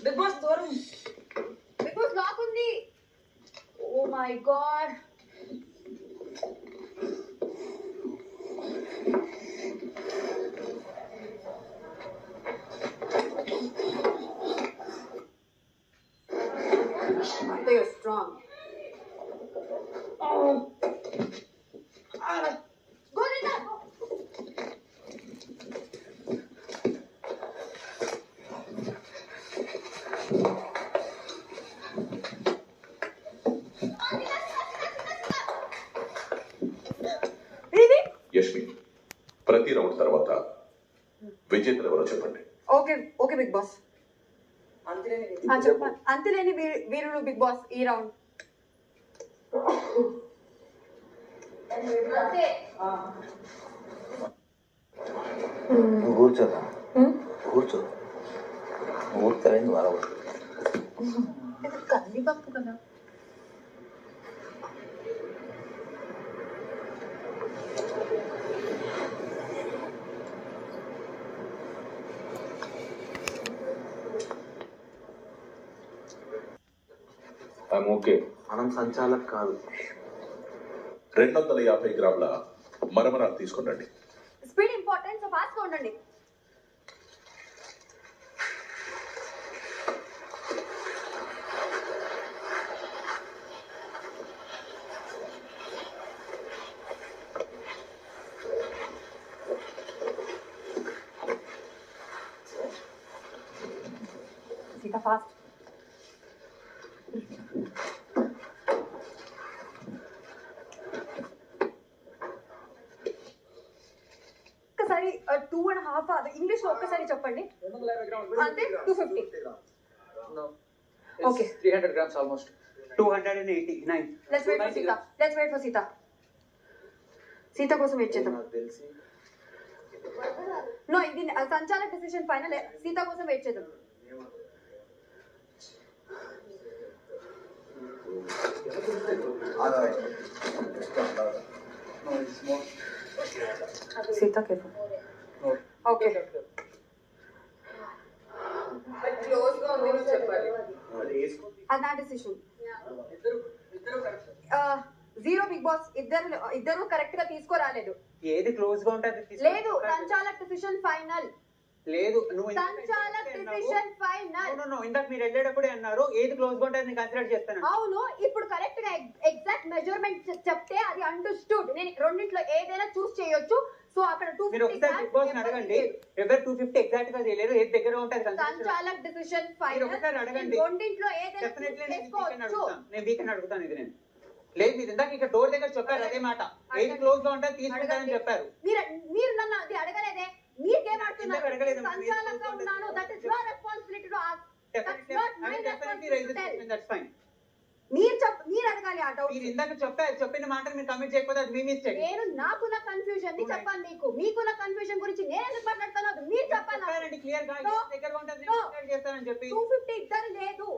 Big Boss దూరం. Bigg Boss lock ఉంది. Oh my God. They are strong. Oh. Go Rita, go. Yashmi, ప్రతి round తర్వాత విజేతలు ఎవరో చెప్పండి. Okay Bigg Boss. చెప్పండి. అంతులేని వీరులు బిగ్ బాస్ ఈ రౌండ్. కూర్చోదా కూర్చో కూర్చోలేదు వాళ్ళ కందిపప్పు కదా. ఓకే, మనం సంచాలక్ కాదు. 250 గ్రాముల మరమరాలు తీసుకునండి. స్పీడ్ ఇంపార్టెంట్, సో ఫాస్ట్ గా ఉండండి. సీత ఫాస్ట్. ఒక్కసారి 2.5 ఇంగ్లీష్ లో ఒక్కసారి చెప్పండి. అంటే 250. Okay. 300 grams almost. 289. Let's wait for Sita. Let's wait for Sita. Sita కోసం వెయిట్ చేద్దాం. నో, ఇది సంచాలక్ డిసిషన్ ఫైనల్. సీత కోసం వెయిట్ చేద్దాం. సీత కేఫ్. ఓకే. క్లోజ్ గా ఉంది చెప్పాలి. అది నా డిసిషన్. 0 Bigg Boss. ఇద్దరు కరెక్ట్ గా తీసుకోరాలేదు. ఏది క్లోజ్ గా ఉంటది లేదు, సంచాలక్ డిసిషన్ ఫైనల్. లేదు, నువ్వు సంచాలక్ డిసిషన్ ఫైనల్. నో ఇందాక మీరు వెళ్ళేటప్పుడే అన్నారు ఏది క్లోజ్ గా ఉంటది నేను కన్సిడర్ చేస్తాను. అవును, ఇప్పుడు కరెక్ట్ గా ఎగ్జాక్ట్ మెజర్మెంట్ చెప్తే అది అండర్స్టూడ్. నేను రెండింటిలో ఏదైనా చూస్ చేయొచ్చు. సో అక్కడ మీరు ఒకసారి బిగ్ బాస్ అడగండి, ఎవరు 250 ఎగ్జాక్ట్ గా చేయలేరు, ఏది దగ్గర ఉంటది సంచాలక్ డిసిషన్ ఫైనల్. ఒకసారి అడగండి. రెండింటిలో ఏదైనా డెఫినెట్లీ చేసుకోవచ్చు. నేను వీకెండ్ అడుగుతాను. ఇది నేను లేదు, మీరు ఇందాక ఇక్కడ డోర్ దగ్గర చెప్పారు అదే మాట, ఏది క్లోజ్ గా ఉంటది తీసుకుంటారని చెప్పారు. మీరు నన్ను అది అడగలేదే. మీకేం అడుగుతున్నారు? అడగలేదు. సంచాలకంగా ఉన్నాను. That is your responsibility to ask. That's not my responsibility. That's fine. మీరు అడగాలి ఆ డౌట్. మీరు ఇందాక చెప్పిన మాటలు మీరు కమిట్ చేయకపోతే అది మీ మిస్టేక్. నేను నాకున్న కన్ఫ్యూజన్ ని చెప్పాను మీకు. మీకున్న కన్ఫ్యూజన్ గురించి నేను ఎందుకు మాట్లాడతాను? మీరు చెప్పాలి. క్లియర్ గా దగ్గర ఉంటది చేస్తానని చెప్పి 250 ఇద్దరు లేదు.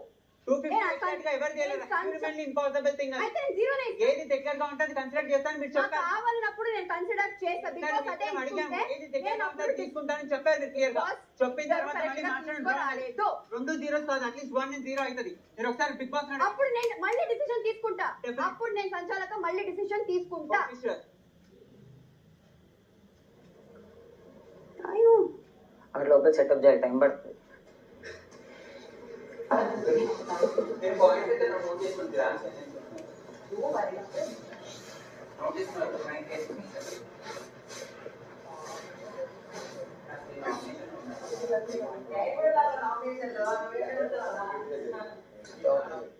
250 ఎవరు చేయలేదు. Humanly impossible thing. అయితే నేను జీరో ఏది దగ్గరగా ఉంటది కన్సిడర్ చేస్తాను మీరు చెప్పారు. కావాలన్నప్పుడు నేను కన్సిడర్ చేస్తా. బికాజ్ అదే అడిగాము ఏది దగ్గరగా ఉంటది తీసుకుంటానని చెప్పారు మీరు క్లియర్ గా. చెప్పిన తర్వాత మళ్ళీ మాట్లాడండి. 2 జీరోస్ కాదు, అట్లీస్ట్ 1 and 0 అవుతుంది. మీరు ఒకసారి బిగ్ బాస్ అప్పుడు నేను మళ్ళీ డిసిషన్ తీసుకుంటా. అప్పుడు నేను సంచాలకం మళ్ళీ డిసిషన్ తీసుకుంటా. అక్కడ లోపల సెటప్ చేయాలి, టైం పడుతుంది.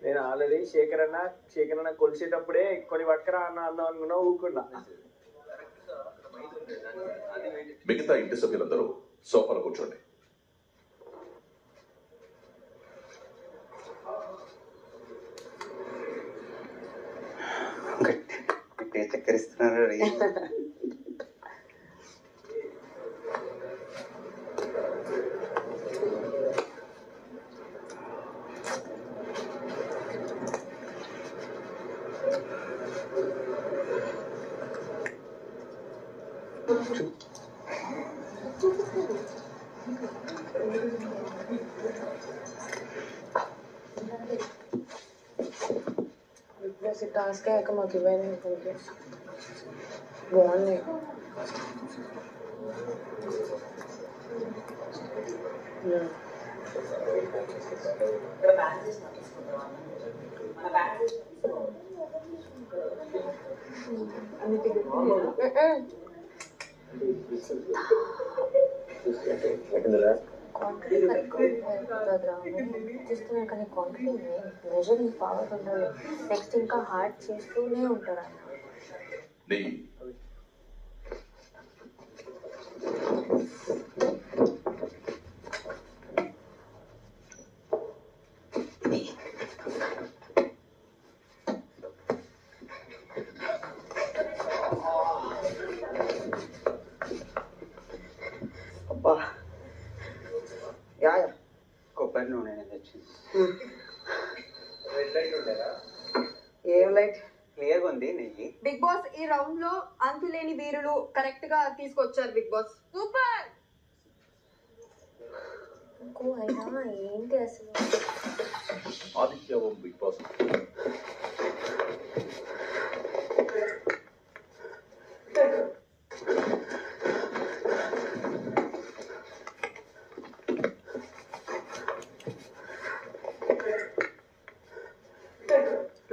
నేను ఆల్రెడీ శేఖర్ అన్న కొలిసేటప్పుడే కొన్ని పట్టుకరా అన్నాం అనుకున్నా, ఊరుకున్నా. మిగతా ఇంటి సభ్యులందరూ సోఫాలో కూర్చోండి. చక్కరిస్తున్నారు. టాస్క్ అయ్యాక మాకు ఇవ్వండి బాగున్నాయి. చేస్తున్నాను కానీ కాన్ఫిడెంట్ మెజరింగ్ పవర్ ఉండాలి. నెక్స్ట్ ఇంకా హార్డ్ చేస్తూనే ఉంటారు ఆయన. నెయ్యి అబ్బా యా కొబ్బరి నూనె తెచ్చింది. ఏం లైట్ క్లియర్గా ఉంది నెయ్యి. బిగ్ బాస్ ఈ రౌండ్ లో అంతులేని వీరులు కరెక్ట్ గా తీసుకొచ్చారు. Bigg Boss super. అయినా ఏంటి అసలు ఆదిత్య ఓం బిగ్ బాస్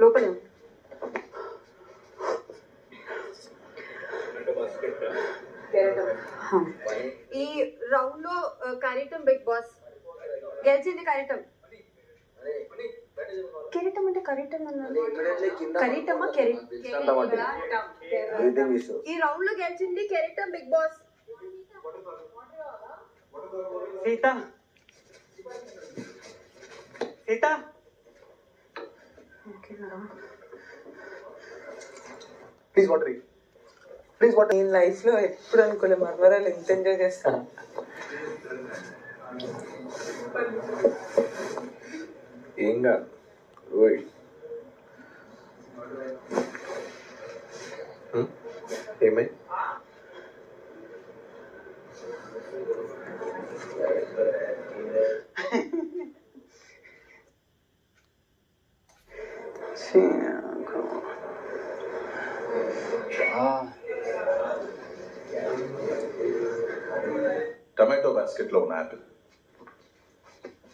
లోపల ఈ రౌండ్ లో కరిటం బిగ్ బాస్ గెలిచింది. కరిటం కెరీటం అంటే కరీటం అన్నాను. కరిటమా ఈ రౌండ్ లో గెలిచింది కెరిటం Bigg Boss. Sita Sita please water please water. నేను లైఫ్ లో ఎప్పుడు అనుకోలే మర్మరాలు ఎంత ఎంజాయ్ చేస్తాను. ఏం కాదు ఓయ్. ఏమై టమాటో బాస్కెట్ లో ఉన్న యాపిల్.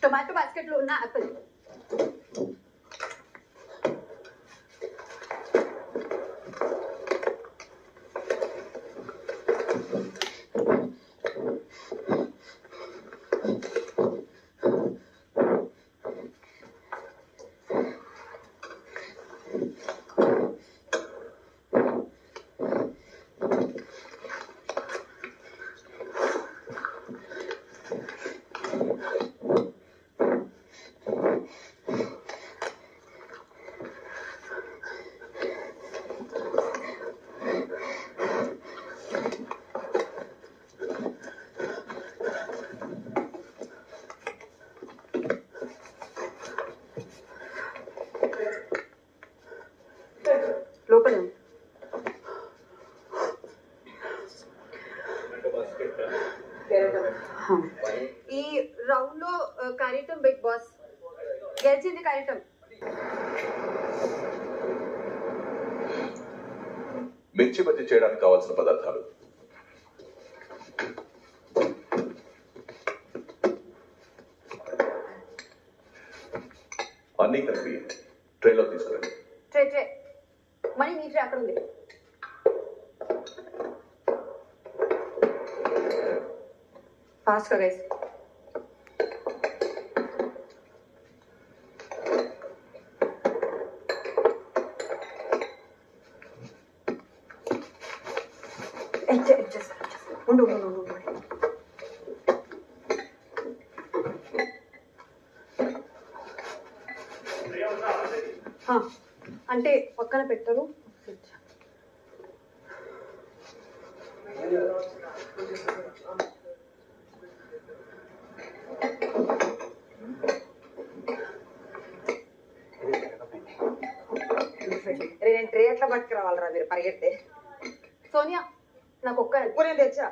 టొమాటో బాస్కెట్ లో ఉన్న యాపిల్. లోపల ఈ రౌండ్ లో కరిటం బిగ్ బాస్ గెలిచింది. కరిటం మిర్చి బజ్జీ చేయడానికి కావాల్సిన పదార్థాలు: అన్నీ కలిపి ట్రేలో తీసుకురండి. ట్రే ట్రే మనీ నీ ట్రే అక్కడ ఉంది. ఫాస్ట్ గా గైస్. ఉండు ఉండు ఉండు. అంటే పక్కన పెట్టరు. నేను ట్రే ఎట్లా పట్టుకురావాలరా మీరు పరిగెడితే. సోనియా నాకు ఒక్క ఉప్పు నేను తెచ్చా.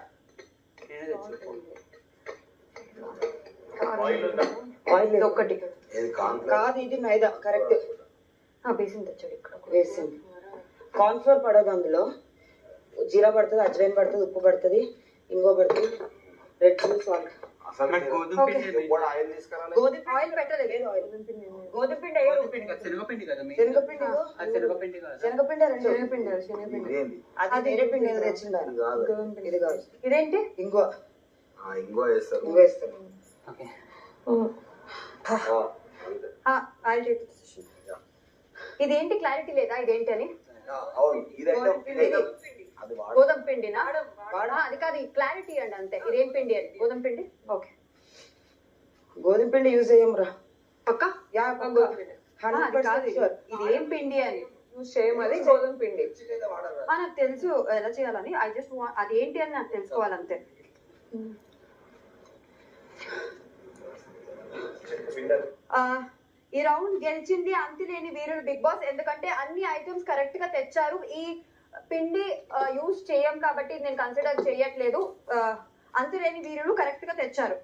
ఆయిల్ ఇది ఒక్కటి కాదు, ఇది మైదా కరెక్ట్. బేసిన్ తెచ్చాడు ఇక్కడ వేసింది. కార్న్ఫ్లోర్ పడదు, అందులో జీరా పడుతుంది, అజ్వైన్ పడుతుంది, ఉప్పు పడుతుంది, ఇంగో పడుతుంది, రెడ్ చిల్లీ, సాల్ట్. మరి గోధుమ పిండి గోధుమ ఆయిల్ పెట్టలేదు గోధుమ పిండి వేయరు. శనగపిండి కదా మీ శనగపిండి ఇగో. శనగపిండి కదా శనగపిండి రెండు. శనగపిండి అది వేరే పిండి ఏదో తెచ్చిందా? ఇది కాదు. ఇదేంటి ఇంగో ఇంకో వేస్తారు. ఇంగో వేస్తారు. ఓకే ఆయిల్ ఇదేంటి క్లారిటీ లేదా ఇదేంటి అని అవును, ఇదైతే అది గోధుమ పిండినా అది కాదు క్లారిటీ అండి అంతే ఇదేం పిండి అని గోధుమ పిండి ఓకే గోధుమ పిండి యూజ్ చేయం రా. పక్క యా అది కాదు ఇది ఏం పిండి అని అది గోధుమ పిండి. నాకు తెలుసు ఎలా చేయాలని ఐ జస్ట్ అది ఏంటి అని నాకు తెలుసుకోవాలంతే. ఈ రౌండ్ గెలిచింది అంతులేని వీరుడు బిగ్ బాస్, ఎందుకంటే అన్ని ఐటమ్స్ కరెక్ట్ గా తెచ్చారు. ఈ పిండి యూజ్ చేయం కాబట్టి నేను కన్సిడర్ చేయట్లేదు. అంతులేని వీరుడు కరెక్ట్ గా తెచ్చారు.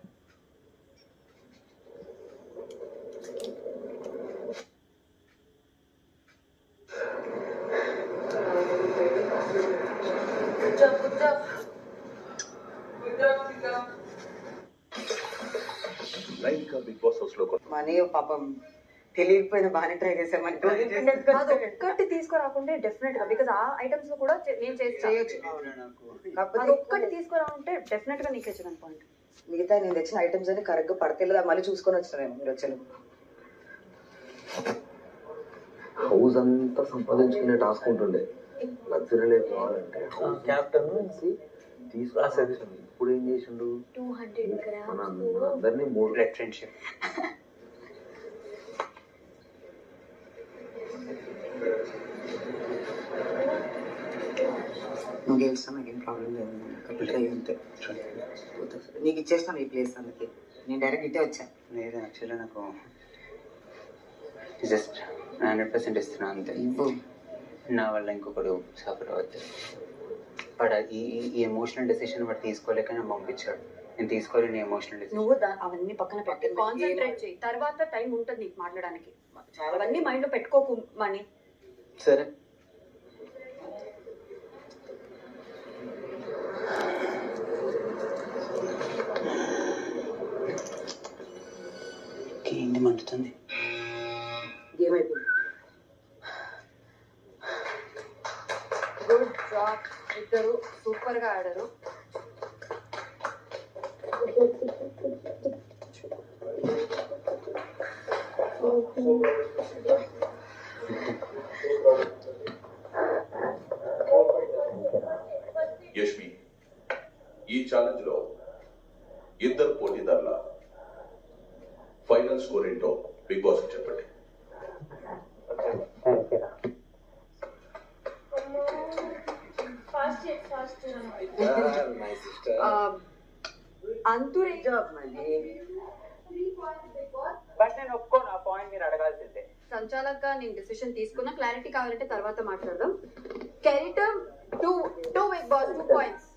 బిగ్ బాస్ హౌస్ లో మనీ పాపం తెలియకపోయినా బాగానే ట్రై చేశారు. మరి అది ఒక్కటి తీసుకురాకుంటే డెఫినెట్ గా బికాస్ ఆ ఐటమ్స్ లో కూడా నేను చేయొచ్చు. అది ఒక్కటి తీసుకురాకుంటే డెఫినెట్ గా నీకు ఇచ్చిన పాయింట్. మిగతా నేను తెచ్చిన ఐటమ్స్ అని కరెక్ట్ గా పడతలేదా మళ్ళీ చూసుకొని వచ్చినారేమో మీరు వచ్చాను. హౌస్ అంతా సంపాదించుకునే టాస్క్ ఉంటుండే. లగ్జరీ లైఫ్ కావాలంటే క్యాప్టెన్ తీసుకురాసేది. ఇప్పుడు ఏం చేసిండు? 200 grams. మన అందరినీ 3 బ్లడ్ ఫ్రెండ్షిప్. నువ్వు గెలుస్తా, నాకేం ప్రాబ్లం లేదు. అంతే నీకు ఇచ్చేస్తాను ఈ ప్లేస్, అందుకే నేను డైరెక్ట్ ఇటే వచ్చా. లేదు యాక్చువల్లీ నాకు జస్ట్ 100% ఇస్తున్నా అంతే. నా వల్ల ఇంకొకడు సఫర్ అవుతుంది. బట్ ఈ ఎమోషనల్ డెసిషన్ వాడు తీసుకోలేక నేను పంపించాడు. నేను తీసుకోలేని ఎమోషనల్ డెసిషన్. నువ్వు అవన్నీ పక్కన పెట్టి కాన్సన్ట్రేట్ చేయి. తర్వాత టైం ఉంటుంది నీకు మాట్లాడడానికి. అవన్నీ మైండ్ లో పెట్టుకోకు మనీ. సరే ఏంటి మండుతుంది? ఏమైపోయింది? గుడ్ జాబ్, ఇద్దరు సూపర్ గా ఆడారు. యష్మి, ఈ ఛాలెంజ్ లో ఇద్దరు పోటీదారుల ఫైనల్ స్కోర్ ఏంటో బిగ్ బాస్ చెప్పండి. అంతురే జాబ్ మళ్ళీ. బట్ నేను ఒప్పుకోను ఆ పాయింట్ మీరు అడగాల్సిందే. సంచాలక నేను డెసిషన్ తీసుకున్నా. క్లారిటీ కావాలంటే తర్వాత మాట్లాడదాం. కెరీటమ్ 2 బిగ్ బాస్ 2 పాయింట్స్.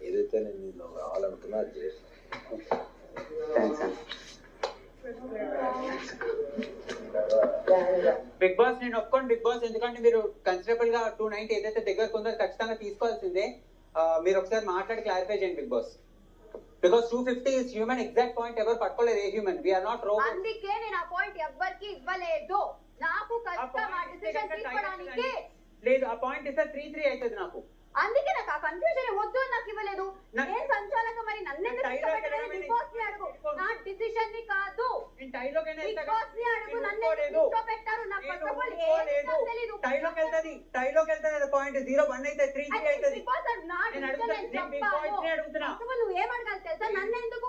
ఏదైతే నేను నీలో కావాలనుకున్నా అది చేస్తాను. బిగ్ బాస్ నేను ఒప్పుకోండి బిగ్ బాస్, ఎందుకంటే మీరు కన్సిడరబుల్ గా 290 ఏదైతే దగ్గరకు ఉందో ఖచ్చితంగా తీసుకోవాల్సిందే. మీరు ఒకసారి మాట్లాడి క్లారిఫై చేయండి Bigg Boss. Because 250 is human exact point ఎవరు పట్టుకోలేదు. A human, we are not robot. అందుకే నేను ఆ పాయింట్ ఎవ్వరికి ఇవ్వలేదు. నాకు కష్టం ఆ డిసిషన్ తీసుకోవడానికి. లేదు ఆ పాయింట్ ఇస్తే 3-3 అవుతుంది నాకు. అందుకే నాకు ఆ కన్ఫ్యూజన్ వద్దు అని నాకు ఇవ్వలేదు. నేను సంచాలక మరి నన్ను ఎందుకు ఇష్టపెట్టలేదు? బిగ్ బాస్ ని అడుగు, నా డిసిషన్ ని కాదు. నేను టైలోకి బిగ్ బాస్ ని అడుగు, నన్ను ఎందుకు ఇష్టపెట్టారు? నాకు ఫస్ట్ ఆఫ్ ఆల్ ఏం తెలీదు. టైలోకి వెళ్తది పాయింట్ 0-1 అయితే 3-3 అవుతుంది. బిగ్ బాస్ నా డిసిషన్ నేను చెప్పాను. అడుగుతున్నా నువ్వు ఏం అడగాలి తెలుసా? నన్ను ఎందుకు